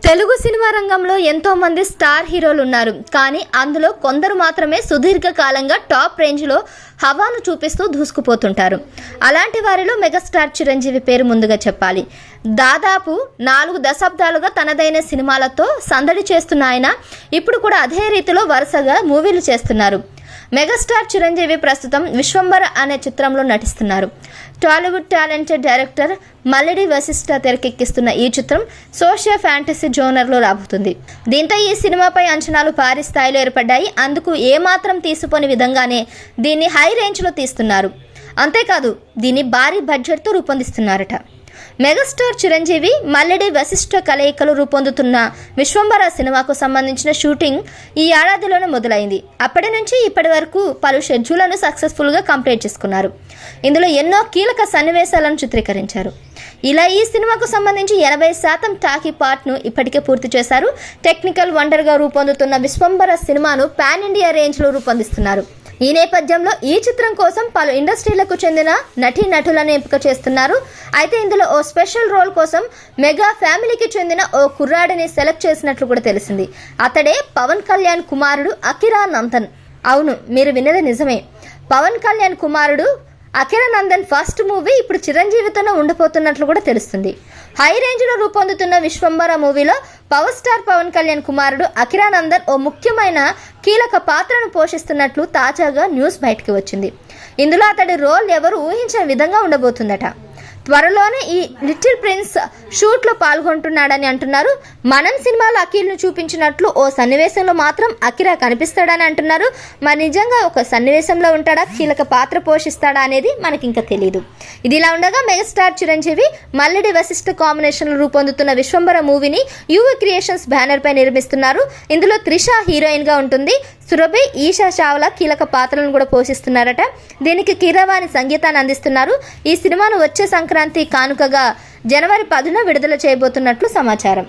Telugu cinema రంగంలో ఎంతో మంది స్టార్ హీరోలు ఉన్నారు. కానీ అందులో కొందరు మాత్రమే సుదీర్ఘకాలంగా టాప్ రేంజ్లో హవాను చూపిస్తూ దూసుకుపోతుంటారు. అలాంటి వారిలో మెగాస్టార్ చిరంజీవి పేరు ముందుగా చెప్పాలి. దాదాపు 4 దశాబ్దాలుగా తనదైన సినిమాలతో సందడి చేస్తున్న ఆయన ఇప్పుడు కూడా అదే రీతిలో వరుసగా మూవీలు చేస్తున్నారు. మెగాస్టార్ చిరంజీవి ప్రస్తుతం విశ్వంబర అనే చిత్రంలో నటిస్తున్నారు. టాలీవుడ్ టాలెంటెడ్ డైరెక్టర్ మల్లిడి వశిష్ఠ తెరకెక్కిస్తున్న ఈ చిత్రం సోషియో ఫ్యాంటసీ జోనర్లో రాబోతుంది. దీంతో ఈ సినిమాపై అంచనాలు భారీ స్థాయిలో ఏర్పడ్డాయి. అందుకు ఏమాత్రం తీసిపోని విధంగానే దీన్ని హై రేంజ్లో తీస్తున్నారు. అంతేకాదు దీన్ని భారీ బడ్జెట్తో రూపొందిస్తున్నారట. మెగాస్టార్ చిరంజీవి మల్లిడి వశిష్ఠ కలయికలు రూపొందుతున్న విశ్వంబర సినిమాకు సంబంధించిన షూటింగ్ ఈ ఏడాదిలోనే మొదలైంది. అప్పటి నుంచి ఇప్పటి వరకు పలు షెడ్యూళ్లను సక్సెస్ఫుల్గా కంప్లీట్ చేసుకున్నారు. ఇందులో ఎన్నో కీలక సన్నివేశాలను చిత్రీకరించారు. ఇలా ఈ సినిమాకు సంబంధించి 80% టాకీ పార్ట్ను ఇప్పటికే పూర్తి చేశారు. టెక్నికల్ వండర్గా రూపొందుతున్న విశ్వంబర సినిమాను పాన్ ఇండియా రేంజ్లో రూపొందిస్తున్నారు. ఈ నేపథ్యంలో ఈ చిత్రం కోసం పలు ఇండస్ట్రీలకు చెందిన నటీనటులను ఎంపిక చేస్తున్నారు. అయితే ఇందులో ఓ స్పెషల్ రోల్ కోసం మెగా ఫ్యామిలీకి చెందిన ఓ కుర్రాడిని సెలెక్ట్ చేసినట్లు కూడా తెలిసింది. అతడే పవన్ కళ్యాణ్ కుమారుడు అకిరానందన్. అవును, మీరు విన్నది నిజమే. పవన్ కళ్యాణ్ కుమారుడు అకిరానందన్ ఫస్ట్ మూవీ ఇప్పుడు చిరంజీవితోనే ఉండబోతున్నట్లు కూడా తెలుస్తుంది. హై రేంజ్లో రూపొందుతున్న విశ్వంబర మూవీలో పవర్ స్టార్ పవన్ కళ్యాణ్ కుమారుడు అకిరానందన్ ఓ ముఖ్యమైన కీలక పాత్రను పోషిస్తున్నట్లు తాజాగా న్యూస్ బయటకు వచ్చింది. ఇందులో అతడి రోల్ ఎవరు ఊహించిన విధంగా ఉండబోతుందట. త్వరలోనే ఈ లిటిల్ ప్రిన్స్ షూట్లో పాల్గొంటున్నాడని అంటున్నారు. మనం సినిమాలో అఖిల్ను చూపించినట్లు ఓ సన్నివేశంలో మాత్రం అకిరా కనిపిస్తాడని అంటున్నారు. మరి నిజంగా ఒక సన్నివేశంలో ఉంటాడా, కీలక పాత్ర పోషిస్తాడా అనేది మనకి ఇంకా తెలియదు. ఇది ఇలా ఉండగా మెగాస్టార్ చిరంజీవి మల్లిడి వశిష్ఠ కాంబినేషన్లో రూపొందుతున్న విశ్వంబర మూవీని యువి క్రియేషన్స్ బ్యానర్ పై నిర్మిస్తున్నారు. ఇందులో త్రిష హీరోయిన్ గా ఉంటుంది. సురభి, ఈషా చావ్లా కీలక పాత్రలను కూడా పోషిస్తున్నారట. దీనికి కీరవాణి సంగీతాన్ని అందిస్తున్నారు. ఈ సినిమాను వచ్చే సంక్రాంతి కానుకగా జనవరి 10న విడుదల చేయబోతున్నట్లు సమాచారం.